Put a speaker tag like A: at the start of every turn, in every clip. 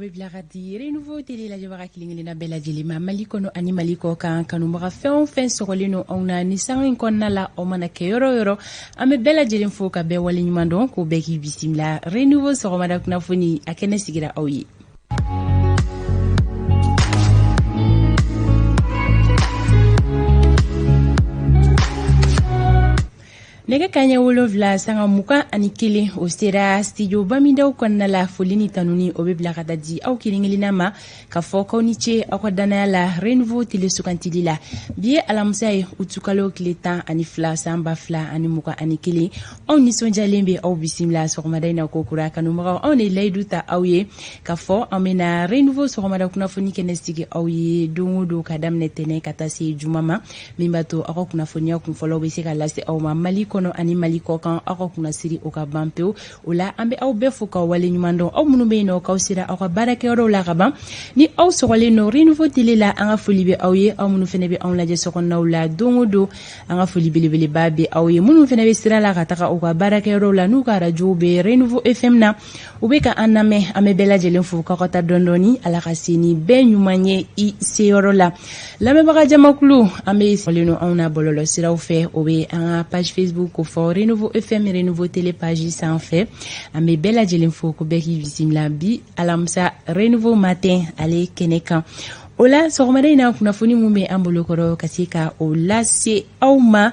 A: be bilaga di renouveau tele la jabara kilingilina bela jilima maliko no ani maliko kan kanu maga fen sogolino ona ni sangin konna la o mana ke yoro ame bela jilin fo ka be wali nyumando ko be ki bisimla renouveau sogomada kuna foni akene sigira awyi Nega kanya wolovla sanga muka ani kele o sera studio bamindaw konna la folini tanuni o be blaga dadi aw kilingilina ma ka foko ni che akodana la renouveau tele sukantili la bie alamsay utukalo kleta ani fla samba fla ani muka ani kele on ni sonja lembe aw bisimla sogomada ina kokura kanu maga on e layduta awye ka fo amena renouveau sogomada kuna foni kenestigi awye dongo kadam netene katasi jumama mimbato akokuna foni akun follow be se ka lase aw ma maliko no ani maliko kan ako kuna siri o ka bampeo ola ambe aw be fuka wale nyumando aw munu be no ka sira aw barake ro la gaba ni aw sogole no renouveau tele la anga folibe awye aw munu fene be on la je sokonna wala dongodo anga folibe le babe awye munu fene be sira la kataka o ka barake ro la nu ka radio be renouveau fm na ubeka aname ame bela jelen fuka kota dondoni ala kasini be nyumanye I seyoro la me baga jamakulu ame soleno ona bololo sira fe obe anga page Facebook ko fo renouveau FM renouveau télé page sans fait ame bela jelen fo ko be ki visimla bi alamsa renouveau matin ale keneka ola sogomada ina kuna foni mumbe ambolo koro kasika ola se awma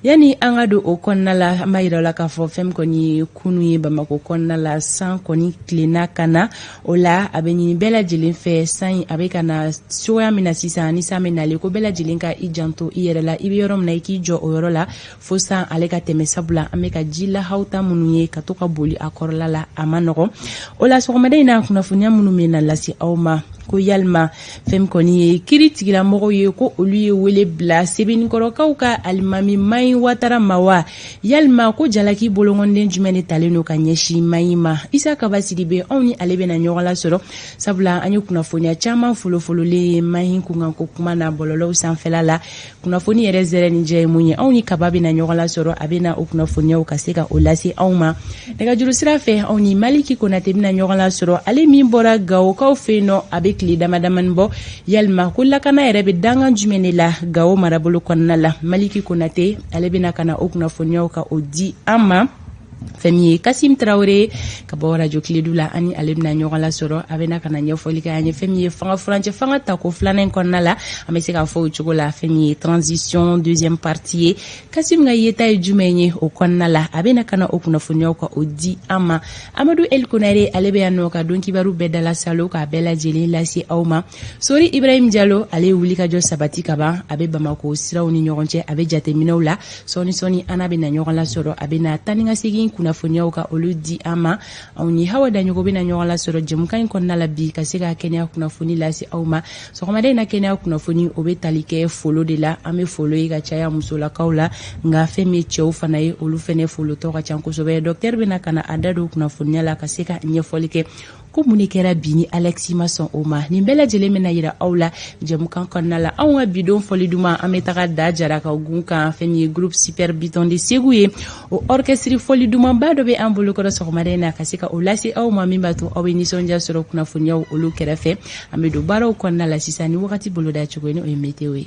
A: yani angado o konnala mayira la ka fo fem koni kunu ye bamako konnala san koni klena kana ola abeni bela jelen fe san abekana soya mina sisa ni samena le ko bela jelen ka ijanto iyere la ibiyorom na iki jo oyoro la fo san aleka teme sabula ameka jila hauta munye katoka boli akorla la amanogo ola sogomada ina kuna foni munu mena la si awma ko yalma fem koni critique la mogo ye ko oluye wele bla sebeni korokaw ka almami mai watara mawa yalma ko jalaki bolongonden jumene taleno ka nyeshi maima isa kabasidi be oni alebe na nyola soro sabula anyu kuna fonia chama folofolo le mai kunga ko kuma na bololo sanfela la kuna foni yerezere nje munye oni kababe na nyola soro abena okuna fonia ukaseka olasi auma daga juru sira fe oni maliki kona tebina nyola soro ale mimbora gawo ka ofeno abe kli damadaman bo yalma kula kana erebe danga jumene la gawo marabolo konna la maliki konate alebina kana okuna fonyo ka odi ama Femi Kasim Traoré kabora jokledula ani alebna nyogala soro abena kana nyefolika anye femi fanga franche fanga tako flanen konnala ameseka fo chugola femi transition deuxième partie Kasim ngayeta jumenye o konnala abena kana okuna fonyo ka odi ama Amadou El Konare alebe anoka donki baru bedala salo ka bela jeli lasi awma sori Ibrahim Diallo ale wulika jo sabati kaba abe bamako sirawni nyogonche abe jate minawla soni anabe na nyogala soro abena taninga sigi kuna fonia ka oludi ama awni hawa danyo go bina nyola soro jemkan konna la bi kasika kenya kuna foni lasi awma so komade na kenya kuna foni obetalike follow de la ame follow ga chaya musola kaula nga femi chew fanaye olu fene follow to ka chanko so be docteur bina kana adado kuna fonia la kasika nyefolike ko munikera bini Alexis Masson Oma ni bela jele mena yira awla jemkan konna la awwa bidon foliduma ametaka da jaraka gunka femi groupe super biton de seguye o orchestre foliduma bado be ambulu ko so marena kasika olasi awma mimbatu awini sonja soro kuna funya olu kerefe amedo baro konna la sisani wakati boloda chugoni o metewe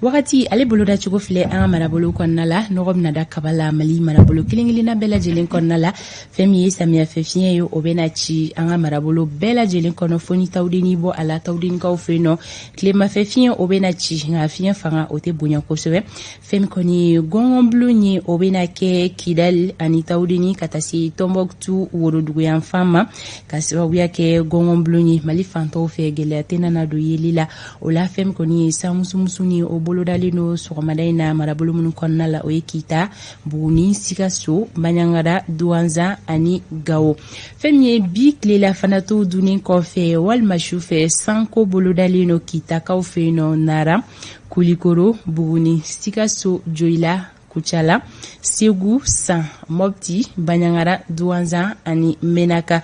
A: wakati ale boloda chugo fle an marabolo konnala nogom nada kabala mali marabolo kilingilina bela jelen konnala femi samia fefien yo obenachi an marabolo bela jelen kono foni tawdini bo ala tawdini ka ofeno klema fefien obenachi nga fien fanga ote bunya kosobe femi koni gongon blunyi obenake kidal ani tawdini katasi tomboktu worudugo yan fama kaswa wiyake gongon blunyi mali fanto fe gele tena na do yelila ola femi koni samusumsuni bolodalino sogomadaina marabolo mun konnala oyekita buni sikaso banyangara duanza ani gawo femye bi klela fanato dunin kofe wal mashufe sanko bolodalino kita kaufeno nara kulikoro buni sikaso joila kuchala segu san mopti banyangara duanza ani menaka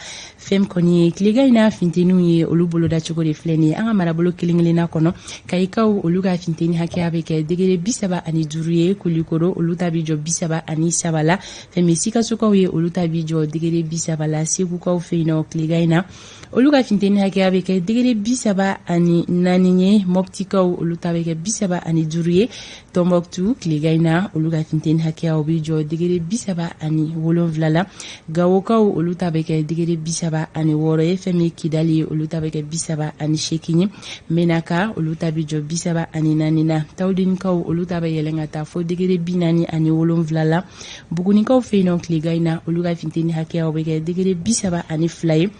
A: fem koni klega ina fintenu ye olu bolo da cogo de fleni anga marabolo kilingelina kono kaikaw olu ga finteni hakya be ke degere bisaba ani duruye kulikoro olu tabi jo bisaba ani sabala femi sika sukaw ye olu tabi jo degere bisaba la segu kaw feino klega ina olu ga finteni hakya be ke degere bisaba ani naninye moptikaw olu tabi ke bisaba ani duruye Tombouctou klega ina olu ga finteni hakya obi jo degere bisaba ani wolonvlala gawokaw olu tabi ke degere bisaba ani woro femi kidali olu tabi ke bisaba ani shekinyi menaka olu tabi jo bisaba ani nanina tawdinkaw olu tabi yelenga ta fo degere binani ani wolonvlala bugunikaw feino klega ina olu ga finteni hakya obi ke degere bisaba ani flaye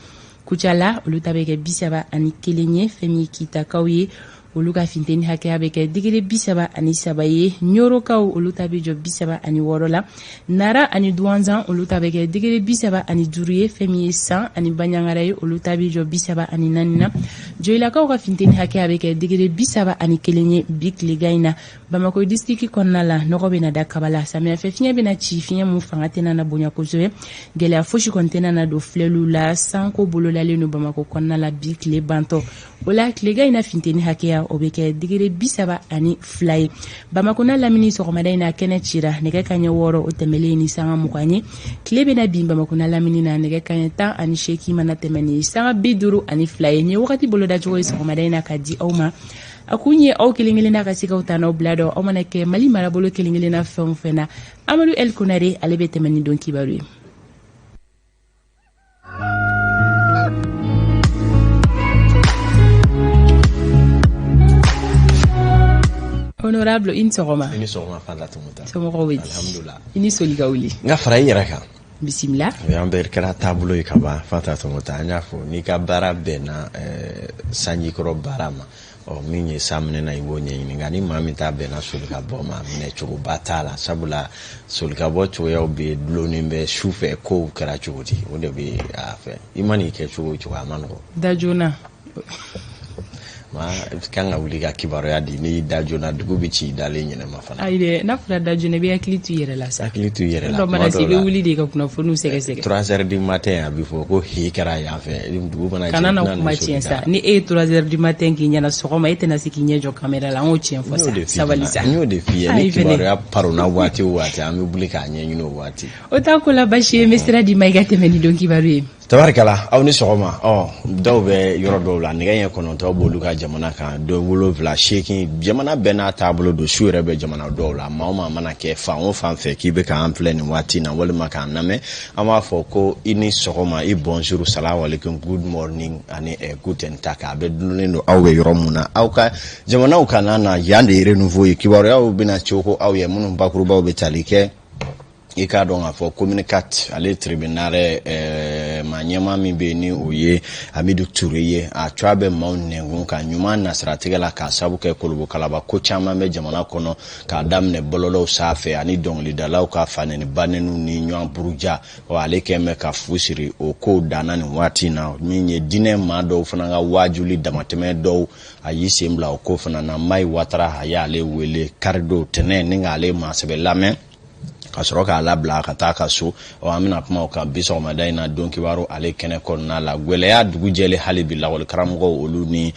A: kuchala olu tabi ke bisaba ani kelenye femi kitakaw ye olu ka finteni hakya be ke digire bisaba ani sabaye nyoro kaw olu tabi jo bisaba ani worola nara ani duanzan olu tabi ke digire bisaba ani duruye femi san ani banyangare olu tabi jo bisaba ani nanina joila kaw ka finteni hakya be ke digire bisaba ani kelenye bikli gaina Bamako distriki konnala nogo bena da kabala samia fe finya bena ci finya mu fangatena na bonya kozoe gele afoshi kontena na do flelu la sanko bolola le no Bamako konnala bikle banto ola klega ina finteni hakya obeke digire bisaba ani fly Bamako na lamini so komada ina kene chira nege kanye woro otemele ni sanga mukanye klebe na bimba Bamako na lamini na nege kanye ta ani sheki mana temeni sanga biduru ani fly ni wakati boloda jogo so komada ina kadi auma akunye au kilingelina kasika utana oblado au manake mali marabolo kilingelina fena Amadou El Konare alebete mani donki barui Honorable ini sogoma
B: fanda tumuta
A: somoko wedi
B: alhamdulillah
A: ini soliga uli
B: nga faray raka
A: bismillah
B: yamber kala tablo ikaba fanta tumuta nyafo ni ka bara bena sanyi kro barama o minye samne na ibonye ngani mami tabe na sulika boma mine chugo batala sabula sulika bocho ya obi bloni mbe shufe ko kara chugoti ode be afa imani ke chugo chugo amano
A: dajona
B: ma kanga uliga kibaro ya di ni dajona dugu bichi dale nyene mafana
A: aide na fura dajona be akilitu yere la sa
B: akilitu yere la
A: do mana sibe wuli de ka kuna fonu sege
B: 3h du matin before ko hikara ya fe dugu bana
A: kana na kuma chiensa ni 3h du matin ki nyana sokoma ite na sikinye jo kamera la ngo chien fosa sabalisa
B: nyo de fie ni kibaro ya paro na wati ami bulika nye nyino wati
A: otakula bashi mesra di maigate meni donki barui
B: tabarkala awni sogoma dawbe yoro dowla ni ganye kono to boluka jamana kan do wolo vla shaking jamana bena tablo do shure be jamana dowla mama mana ke fa on fan fe ki be kan plan wati na wol maka name ama foko ini sogoma i bonjour salamu alaikum good morning ani guten tag abe dunino awbe yoro muna awka jamana ukana na yande renouveau kibaro yawo bina choko awye munun bakuru bawo be talike ika donga fo communicate ale tribunal manyama mi be ni oye Amidu Touré a trabe maune ngunka nyuma na strategela ka sabu ke kulubu kalaba ko chama me jamana kono ka damne bololo safe ani dongli dalaw ka fanene banenu ni nyon buruja o ale ke me ka fusiri o ko danani wati na minye dine ma do fananga wajuli damateme do ayi sembla o ko fanana mai watara haya ale wele kardo tene ninga ale ma sebe lame kasroka la bla kata kaso o amina kuma o ka biso madaina donki waro ale kene konna la gwele ya dugu jele halibi la wal karamgo oluni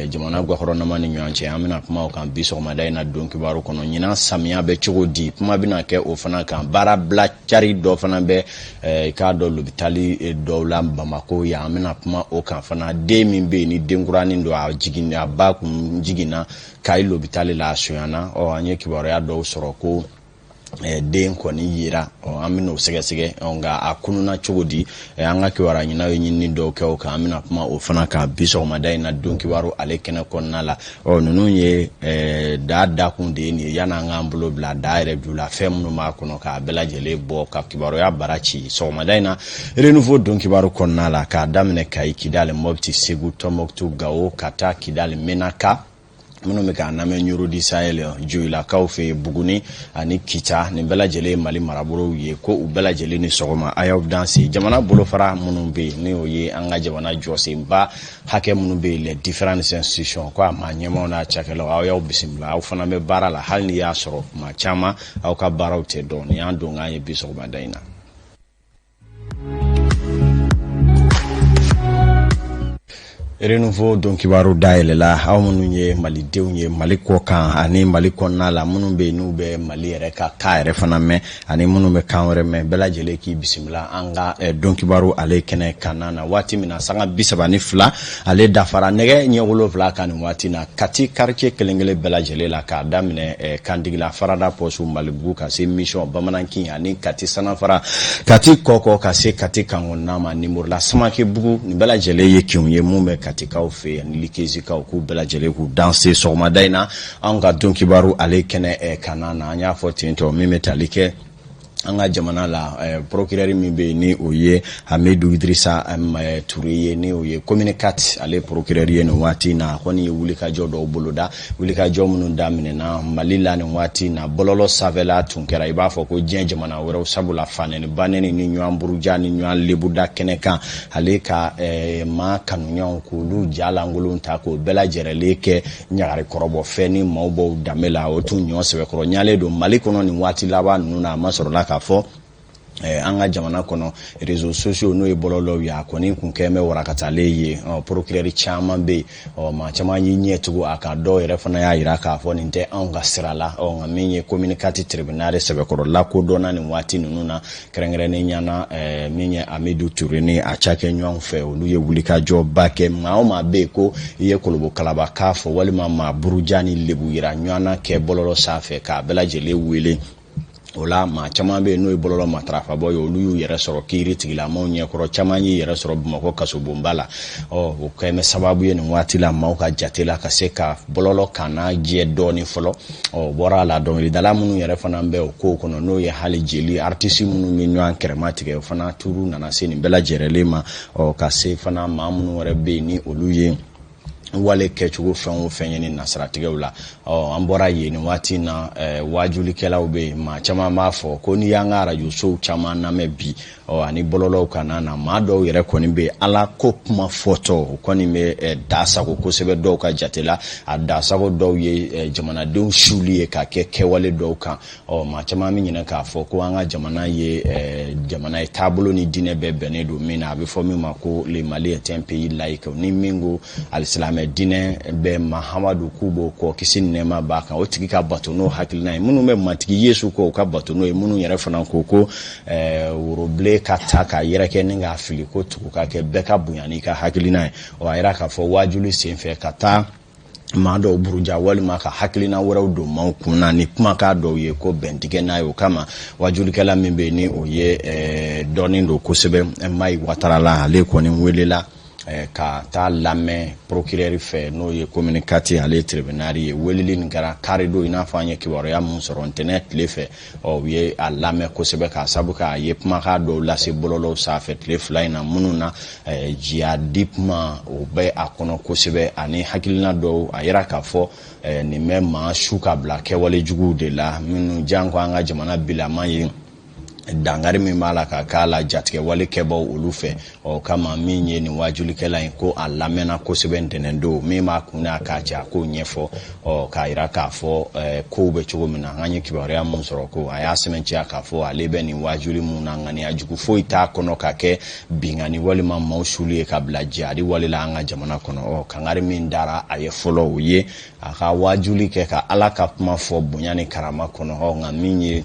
B: jamana gwa horona mani nyanche amina kuma o ka biso madaina donki waro kono nyina samia be chugo di kuma bina ke o fana kan bara bla chari do fana be ka do lubitali do la Bamako ya amina kuma o ka fana de min be ni dengurani ndo a jigini abaku jigina kai lubitali la suyana o anye kibaro ya do soroko den koni yira o amino sege nga akununa chogodi anga kiwara nyina nyinni do ke o ka amina kuma o fana ka biso madai na donki waro ale kene konnala o nunu ye da kunde ni yana ngambulo bla daire dula femnu ma kuno ka bela jele bo ka kibaro ya barachi so madai na renouveau donki waro konnala ka damne kai kidale mobti segu Tombouctou gawo kata kidale menaka muno me ka na me nyuro di Sahel joila ka ofe buguni ani kita ni bela jele mali maraburo ye ko u bela jele ni sogoma ayaw dansi jamana bolo fara muno be ni oye anga jamana jose mba hake muno be les différentes institutions ko ma nyema na chakelo ayaw bisimla aw fana me barala hal ni ya soro ma chama aw ka baraw te don ya ndo nga ye bisogoma daina Renouveau donc kibaru dailela aw munu ye malidenw ye Mali ko kan ani Mali kɔnɔna la munu be nu be Mali yɛrɛ ka yɛrɛ fana mɛ ani munu be kan wɛrɛ mɛ bɛɛ lajɛlen k'i bisimila an ka donc kibaru ale kɛnɛ kanna na waati min na sanga 32 ale dafara nɛgɛ ɲɛ 7 kan nin waati na Kati quartier kelenkelen bɛɛ lajɛlen la k'a daminɛ Kandigila farada poste Malibu ka se mission Bamanankin ani Kati sanafara Kati kɔkɔ ka se Kati kangonna ma numéro la Samake bugu ni bɛɛ lajɛlen ye kiw ye mun bɛ Katikaw fe ani likezikaw k'u bɛɛ lajɛlen k'u danser sɔgɔmada in na an ka donc kibaru ale kɛnɛ kanna na an y'a fɔ tentɔ min bɛ tali kɛ an ka jamana la procureur min be ni o ye Hamidou Idrissa Touré ye ni o ye commune 4 ale procureur ye no waati na kɔni ye wulikajɔ dɔw boloda wulikajɔ minnu daminɛna Mali la ni waati na bɔlɔlɔ sanfɛla tun kɛra i b'a fɔ ko diɲɛ jamana wɛrɛw sabula fanɛni banɛni ni ɲɔgɔn buruja ni ɲɔgɔn lebuda kɛnɛ kan ale ka maa kanuɲɔgɔnw k'olu jalankolon ta k'o bɛɛ lajɛlen kɛ ɲagari kɔrɔbɔ fɛn ni maaw b'o danbe la o tun ɲɔ sɛbɛkɔrɔ ɲalen don Mali kɔnɔ ni waati laban ninnu na a ma sɔrɔla k'a fɔ an ka jamana kɔnɔ réseaux sociaux n'o ye bɔlɔlɔw ye a kɔni kun kɛmɛ warakatale ye procureur caman be ma caman yi ɲɛ tugu a ka dɔw yɛrɛ fana y'a yira k'a fɔ nin tɛ anw ka sira la nka min ye commune 4 tribunal sɛbɛkɔrɔ lakodɔnna nin waati ninnu na kɛrɛnkɛrɛnnen ɲana min ye Hamidou Touré ni a cakɛ ɲɔgɔn fɛ olu ye wulikajɔba kɛ maa o maa be ko i ye Kolobo Kalaba k'a fɔ walima maa buruja ni lebu yira ɲɔgɔnna kɛ bɔlɔlɔ sanfɛ k'a bɛɛ lajɛlen wele o la maa caman be n'o ye bɔlɔlɔ matarafabɔ ye olu y'u yɛrɛ sɔrɔ kiiri tigilamaw ɲɛkɔrɔ caman y'i yɛrɛ sɔrɔ Bamakɔ kasobonba la o kɛmɛ sababu ye nin waati la maaw ka jate la ka se ka bɔlɔlɔ kana jɛ dɔɔni fɔlɔ bɔra la dɔnkilidala minnu yɛrɛ fana bɛ o kow kɔnɔ n'o ye hali jeli artiste minnu bɛ ɲɔgɔn kɛrɛma tigɛ o fana turu nana se nin bɛɛ lajɛlen ma ka se fana maa minnu wɛrɛ bɛ yen ni olu ye wale kɛcogo fɛn o fɛn ye ni nasaratigɛw la an bɔra yen nin waati na wajulikɛlaw be maa caman b'a fɔ ko ni y'an ka radio sow caman lamɛn bi ani bɔlɔlɔw kana na maa dɔw yɛrɛ kɔni be ala ko kuma fɔtɔ o kɔni be dasago kosɛbɛ dɔw ka jate la a dasago dɔw ye jamanadenw suli ye ka kɛ kɛwale dɔw kan maa caman min ɲinɛ k'a fɔ ko an ka jamana ye jamana ye taabolo ni diinɛ bɛɛ bɛnnen don min na a bɛ fɔ min ma ko le Mali est un pays laïque ni min ko alisilame dinɛ bɛ Mahamadu Kubo kɔ kisi nɛma b'a kan o tigi ka bato n'o hakilina ye minnu bɛ matigi Yesu kɔ o ka bato n'o ye minnu yɛrɛ fana ko worobilen ka ta ka yɛrɛ kɛ ni k'a fili ko tugu ka kɛ bɛɛ ka bonya n'i ka hakilina ye a yira k'a fɔ wajuli senfɛ ka taa maa dɔw buruja walima ka hakilina wɛrɛw don maaw kunna ni kumakan dɔw ye ko bɛntigɛ n'a ye o kama wajulikɛla min bɛ ni o ye dɔɔnin don kosɛbɛ Mayi Watarala ale kɔni welela ka taa lamɛn procureur fɛ n'o ye commune 4 ale tribunal ye weleli nin kɛra kari don i n'a fɔ an ye kibaruya mun sɔrɔ ntɛnɛn tile fɛ u ye a lamɛn kosɛbɛ k'a sabu k'a ye kumakan dɔw lase bɔlɔlɔw sanfɛ tile fila in na minnu na jiya di kuma o bɛ a kɔnɔ kosɛbɛ ani hakilina dɔw a yira k'a fɔ nin bɛ maa su ka bila kɛwale juguw de la minnu jan ko an ka jamana bilama ye dangari min b'a la ka k'a la jatigɛ wale kɛbaw olu fɛ kama min ye nin wajulikɛla in ko a lamɛnna kosɛbɛ ntɛnɛn don min b'a kun n'a k'a cɛ a k'o ɲɛfɔ k'a yira k'a fɔ kow bɛ cogo min na an ye kibaruya mun sɔrɔ ko a y'a sɛbɛntiya k'a fɔ ale bɛ nin wajuli mun na ŋaniya jugu foyi t'a kɔnɔ ka kɛ bingani walima maaw suli ye ka bila jihadi wale la an ka jamana kɔnɔ kangari min dara a ye fɔlɔ o ye a ka wajuli kɛ ka ala ka kuma fɔ bonya ni karama kɔnɔ nka min ye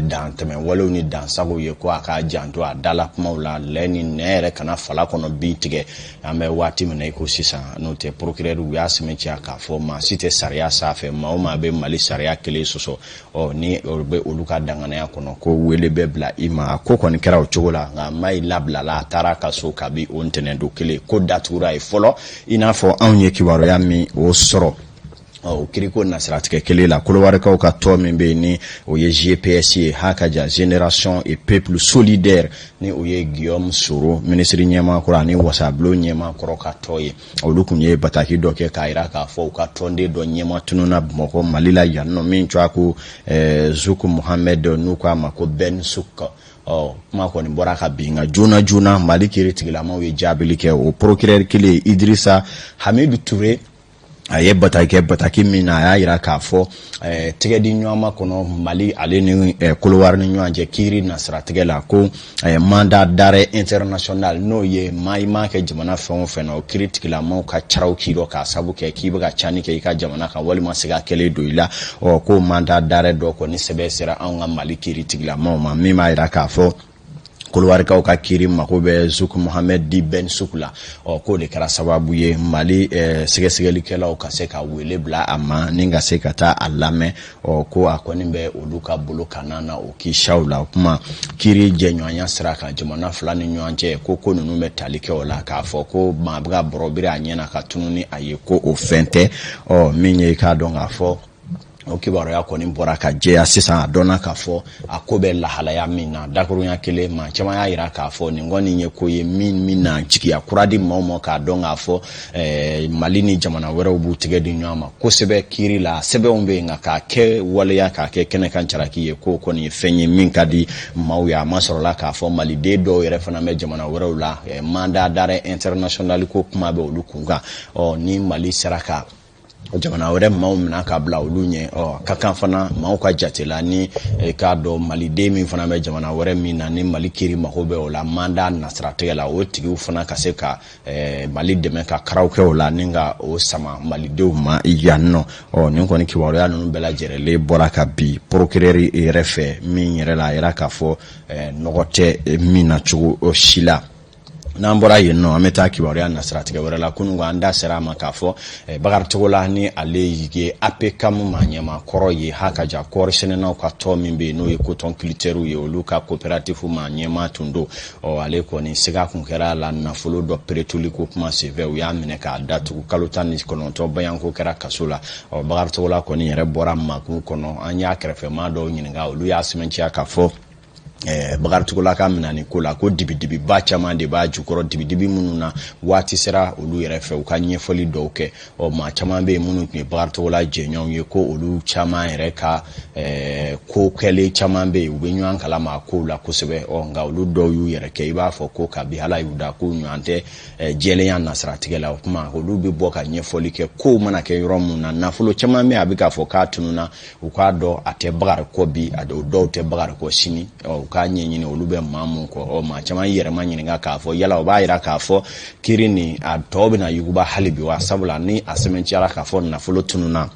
B: dan tɛmɛ walew ni dansago ye ko a ka janto a dala kumaw la lɛ ni nɛ yɛrɛ kana fala kɔnɔ bin tigɛ an bɛ waati min na i ko sisan n'o tɛ procureur u y'a sɛbɛntiya k'a fɔ maa si tɛ sariya sanfɛ maa o maa bɛ Mali sariya kelen sɔsɔ ni o bɛ olu ka danganaya kɔnɔ ko wele bɛ bila i ma ko kɔni kɛra o cogo la nka Mayi labilala a taara ka so kabi o ntɛnɛn don kelen ko datugura ye fɔlɔ i n'a fɔ anw ye kibaruya min o sɔrɔ kiriko nasiratigɛ kelen la Kolowarikaw ka tɔ min bɛ yen ni o ye GPS ye hakaja Génération et Peuple Solidaire ni o ye Guillaume Soro ministre ɲɛmakɔrɔ ani wasabulon ɲɛmakɔrɔ ka tɔ ye olu kun ye bataki dɔ kɛ k'a yira k'a fɔ u ka tɔnden dɔ ɲɛma tununa Bamakɔ Mali la yan nɔ min tɔgɔ ko Zuku Mohammed n'u k'a ma ko Ben Souk kuma kɔni bɔra ka bin nka joona Mali kiiri tigilamaw ye jaabili kɛ o procureur kelen Idrissa Hamidou Touré aye bataki mina ya ira ka fo tegedi nyoma kono Mali ale ni kolowar ni nyanje kiri nasra tegela ko mandat d'arrêt international no ye maima ke jamana fon feno critique la mo ka charaw kiro ka sabu ke kibaga chani ke ka jamana ka wali masiga kele doila o ko mandat d'arrêt do ko ni sebe sera an Mali critique la mo ma mi ma ira ka fo kolwari ka ka kiri makobe Zouk Mohamed Di Ben Soukla o ko de kara sababu ye Mali segesegeli kela o ka se ka wele bla ama ninga se kata alame o ko akoni be oluka bolo kanana o ki shaula kuma kiri jenyoanya sraka jamana fulani nyanje ko ko nunu metalike ola ka fo ko mabga borobire anyena ka tununi aye ko o fente o minye ka donga fo okibaro ya koni bora ka je asisa dona ka fo akobe la halaya mina dakuru ya kele ma chama ya ira ka fo ni ngoni nye ko ye mina chiki ya kuradi momo ka donga fo Malini jamana wera ubu tigedi nyama ko sebe kiri la sebe ombe nga ka ke wale ya ka ke kene kan charaki ye ko koni fenye min kadi mawya masorola ka fo Mali de do yere fana me jamana wera ula mandat d'arrêt international ko kuma be olukunga o ni Mali seraka jamana wɛrɛ maaw mina ka bila olu ɲɛ ka kan fana maaw ka jatela ni ka dɔ maliden min fana bɛ jamana wɛrɛ min na ni Mali kiri mago bɛ o la mandat nasiratigɛ la o tigiw fana ka se ka Mali dɛmɛ ka karaw kɛ o la ni ka o sama malidenw ma yan nɔ nin kɔni kibaruya ninnu bɛɛ lajɛlen bɔra ka bi procureur yɛrɛ fɛ min yɛrɛ la a yɛrɛ k'a fɔ nɔgɔ tɛ min na cogo si la n'an bɔra yen nɔ an bɛ taa kibaruya nasiratigɛ wɛrɛ la kununko an da sera a ma k'a fɔ Bakari Togola ni ale ye APCAM ma ɲɛma kɔrɔ ye hakaja kɔɔri sɛnɛnaw ka tɔ min bɛ yen n'o ye coton culture ye olu ka coopérative ma ɲɛma tun don ale kɔni sega kun kɛra la nafolo dɔ peretuli ko kuma senfɛ u y'a minɛ k'a datugu kalo 19 bayanko kɛra kaso la Bakari Togola kɔni yɛrɛ bɔra makun kɔnɔ an y'a kɛrɛfɛmaa dɔw ɲininka olu y'a sɛbɛntiya k'a fɔ Bakari Togola ka minani ko la ko dibidibi ba caman de b'a jukɔrɔ dibidibi minnu na waati sera olu yɛrɛ fɛ u ka ɲɛfɔli dɔw kɛ maa caman bɛ yen minnu tun ye Bakari Togola jɛɲɔgɔnw ye ko olu caman yɛrɛ ka ko kɛlen caman bɛ yen u bɛ ɲɔgɔn kalama a kow la kosɛbɛ nka olu dɔw y'u yɛrɛ kɛ i b'a fɔ ko kabi hala y'u da ko ɲɔgɔn tɛ jɛlenya nasiratigɛ la o kuma olu bɛ bɔ ka ɲɛfɔli kɛ kow mana kɛ yɔrɔ min na nafolo caman bɛ a bɛ k'a fɔ k'a tununa u k'a dɔn a tɛ Bakari kɔ bi a dɔw tɛ Bakari kɔ sini ka ɲɛɲini olu bɛ maa mun kɔ maa caman yɛrɛma ɲininka k'a fɔ yala o b'a yira k'a fɔ kiri ni a tɔw bɛna yuguba hali bi wa sabula ni a sɛbɛntiyara k'a fɔ nafolo tununa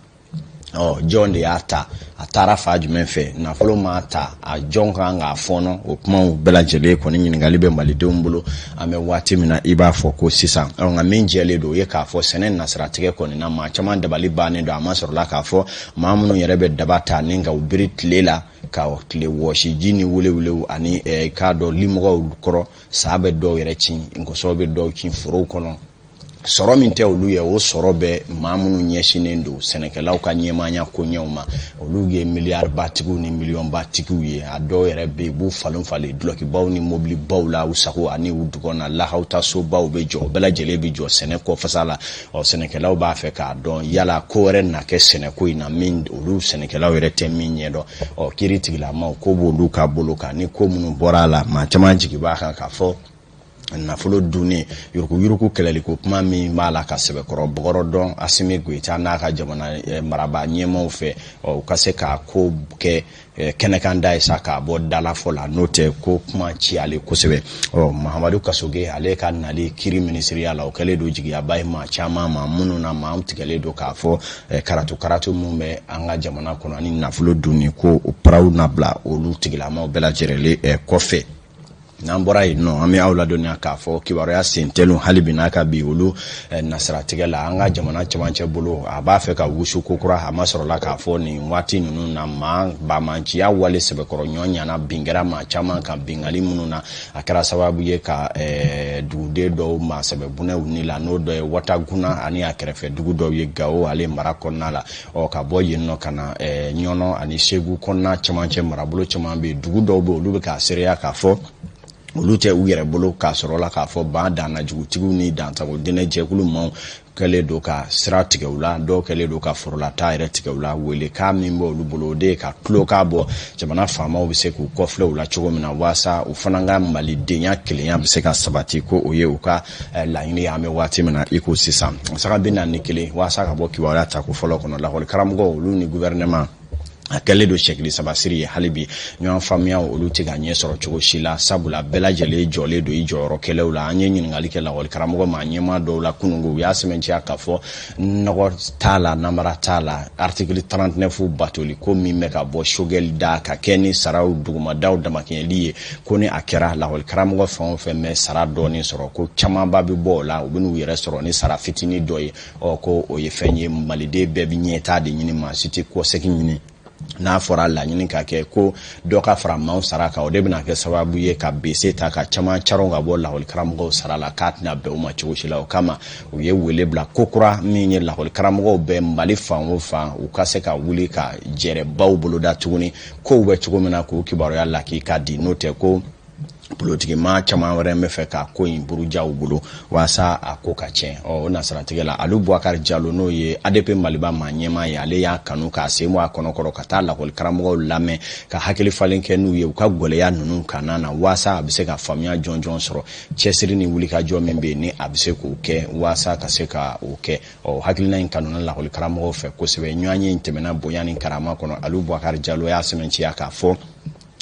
B: jɔn de y'a ta a taara fa jumɛn fɛ nafolo ma ta a jɔn kan k'a fɔnɔ o kumaw bɛɛ lajɛlen kɔni ɲininkali bɛ malidenw bolo an bɛ waati min na i b'a fɔ ko sisan nka min jɛlen don o ye k'a fɔ sɛnɛ nasiratigɛ kɔni na maa caman dabali bannen don a ma sɔrɔla k'a fɔ maa minnu yɛrɛ bɛ daba ta ni ka u biri tile la ka tile wɔsi ji ni welewelew ani k'a dɔn limɔgɔw kɔrɔ saa bɛ dɔw yɛrɛ cin nkɔsɔw bɛ dɔw cin forow kɔnɔ sɔrɔ min tɛ olu ye o sɔrɔ bɛ maa minnu ɲɛsinnen don sɛnɛkɛlaw ka ɲɛmaaya koɲɛw ma olu ye miliyaribatigiw ni miliyɔnbatigiw ye a dɔw yɛrɛ bɛ yen u b'u falen dulokibaw ni mobilibaw la u sago ani u dugɔnna lahaw ta sobaw bɛ jɔ o bɛɛ lajɛlen bɛ jɔ sɛnɛ kɔfasa la sɛnɛkɛlaw b'a fɛ k'a dɔn yala ko wɛrɛ na kɛ sɛnɛko in na min olu sɛnɛkɛlaw yɛrɛ tɛ min ɲɛdɔn kiiri tigilamaw ko b'olu ka bolo kan ni ko minnu bɔra a la maa caman jigi b'a kan k'a fɔ nafolo dunni yuruku kɛlɛliko kuma min b'a la ka sɛbɛkɔrɔ bɔgɔrɔ dɔn Asimi Goita n'a ka jamana maraba ɲɛmaw fɛ u ka se k'a ko kɛ kɛnɛkan da ye sa k'a bɔ dalafɔ la n'o tɛ ko kuma ci ale kosɛbɛ Mahamadu Kasoge ale ka nali kiri minisiriya la o kɛlen don jigiyaba ye maa caman ma minnu na maa tigɛlen don k'a fɔ karatu mun bɛ an ka jamana kɔnɔ ni nafolo dunni ko o paraw nabila olu tigilamaw bɛɛ lajɛlen kɔfɛ n'an bɔra yen nɔ an bɛ aw ladɔnniya k'a fɔ kibaruya sentɛlu hali bi n'a ka bi olu nasiratigɛ la an ka jamana cɛmancɛ bolo a b'a fɛ ka wusu kokura a ma sɔrɔla k'a fɔ nin waati ninnu na maa bamanciya wale sɛbɛkɔrɔ ɲɔ ɲana bin kɛra maa caman kan bingali minnu na a kɛra sababu ye ka duguden dɔw ma sɛbɛbunɛw ni la n'o dɔ ye Wataguna ani a kɛrɛfɛ dugu dɔw ye Gao ale mara kɔnɔna la ka bɔ yen nɔ ka na Ɲɔnɔ ani Segu kɔnɔna cɛmancɛ marabolo caman bɛ dugu dɔw bɛ olu bɛ k'a seereya k'a fɔ olu tɛ u yɛrɛ bolo k'a sɔrɔ la k'a fɔ ban danna jugutigiw ni dansago dinɛ jɛkulu maaw kɛlen don ka sira tigɛ u la dɔw kɛlen don ka forolata yɛrɛ tigɛ u la wele k'a min bɔ olu bolo o de ye ka tulo k'a bɔ jamana faamaw bɛ se k'u kɔfilɛ u la cogo min na walasa u fana ka malidenya kelenya bɛ se ka sabati ko o ye u ka laɲini an bɛ waati min na i ko sisan saga bɛ na ni kelen walasa ka bɔ kibaruya ta ko fɔlɔ kɔnɔ lakɔli karamɔgɔ olu ni gouvernement a kɛlen don sɛkili sabasiri ye hali bi ɲɔgɔn faamuya olu tɛ ka ɲɛ sɔrɔ cogo si la sabula bɛɛ lajɛlen jɔlen don i jɔyɔrɔ kɛlɛw la an ye ɲininkali kɛ lakɔli karamɔgɔ ma ɲɛmaa dɔw la kunungo u y'a sɛbɛntiya k'a fɔ nɔgɔ t'a la namara t'a la article 39 batoli ko min bɛ ka bɔ sogɛli da ka kɛ ni saraw dugumadaw damakɛɲɛli ye ko ni a kɛra lakɔli karamɔgɔ fɛn o fɛn bɛ sara dɔɔni sɔrɔ ko camanba bɛ bɔ o la u bɛ n'u yɛrɛ sɔrɔ ni sara fitinin dɔ ye ko o ye fɛn ye maliden bɛɛ bɛ ɲɛtaa de ɲini maa si tɛ kɔsɛki ɲini n'a fɔra laɲini ka kɛ ko dɔ ka fara maaw sara kan o de bɛna kɛ sababu ye ka bese ta ka caman caron ka bɔ lakɔli karamɔgɔw sara la k'a tɛna bɛn u ma cogo si la o kama u ye wele bila ko kura min ye lakɔli karamɔgɔw bɛ Mali fan o fan u ka se ka wuli ka jɛrɛbaw boloda tuguni kow bɛ cogo min na k'u kibaruya lak'i ka di n'o tɛ ko politiki maa caman wɛrɛ bɛ fɛ ka ko in burujaw bolo walasa a ko ka tiɲɛ o nasaratigɛ la Alu Bubakari Jalo n'o ye ADP Maliba maa ɲɛmaa ye ale y'a kanu k'a sen bɔ a kɔnɔkɔrɔ ka taa lakɔli karamɔgɔw lamɛn ka hakili falen kɛ n'u ye u ka gwɛlɛya ninnu kana na walasa a bɛ se ka faamuya jɔnjɔn sɔrɔ cɛsiri ni wulikajɔ min bɛ yen ni a bɛ se k'o kɛ walasa ka se ka o kɛ hakilina in kanuna lakɔli karamɔgɔw fɛ kosɛbɛ ɲɔgɔn ye in tɛmɛna bonya ni karama kɔnɔ Alu Bubakari Jalo y'a sɛbɛntiya k'a fɔ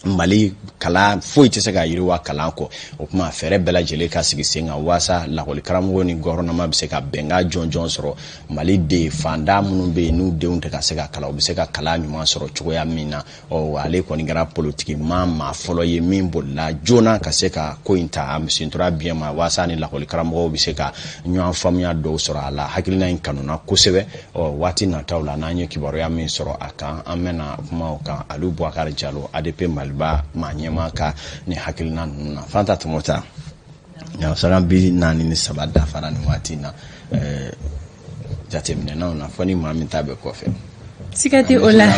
B: Mali kalan foyi tɛ se ka yiriwa kalan kɔ o kuma fɛrɛ bɛɛ lajɛlen ka sigi sen kan walasa lakɔli karamɔgɔ ni gouvernement bɛ se ka bɛnkan jɔnjɔn sɔrɔ Mali den fanda minnu bɛ yen n'u denw tɛ ka se ka kalan u bɛ se ka kalan ɲuman sɔrɔ cogoya min na ale kɔni kɛra politiki maa fɔlɔ ye min bolila joona ka se ka ko in ta a misintora biɲɛ ma walasa ni lakɔli karamɔgɔw bɛ se ka ɲɔgɔn faamuya dɔw sɔrɔ a la hakilina in kanuna kosɛbɛ waati nataw la n'an ye kibaruya min sɔrɔ a kan an bɛna kuma o kan Alu Bubakari Jalo ADP Maliba maa ɲɛmaa ka ni hakilina ninnu na Fanta Tumota saga bi 4 ni 3 dafara ni waati na jateminɛnaw na fɔ ni maa min ta bɛ kɔfɛ
A: Sikate o la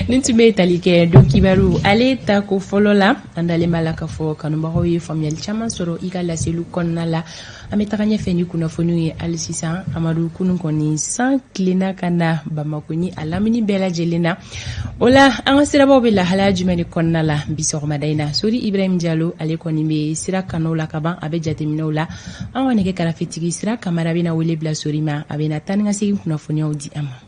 A: ni tun bɛ tali kɛ don kibaru ale ta ko fɔlɔ la an dalen b'a la k'a fɔ kanubagaw ye faamuyali caman sɔrɔ i ka laseliw kɔnɔna la an bɛ taga ɲɛfɛ ni kunnafoniw ye hali sisan Amadu Kunu kɔni san tilenna ka na Bamako ni a lamini bɛɛ lajɛlen na o la an ka sirabaw bɛ lahalaya jumɛn de kɔnɔna la bi sɔgɔmada in na Sori Ibrahim Jalo ale kɔni bɛ sira kanaw la ka ban a bɛ jateminɛw la an ka nɛgɛ karafetigi Sira Kamara bɛna wele bila Sori ma a bɛna taa ni ka segin kunnafoniyaw di an ma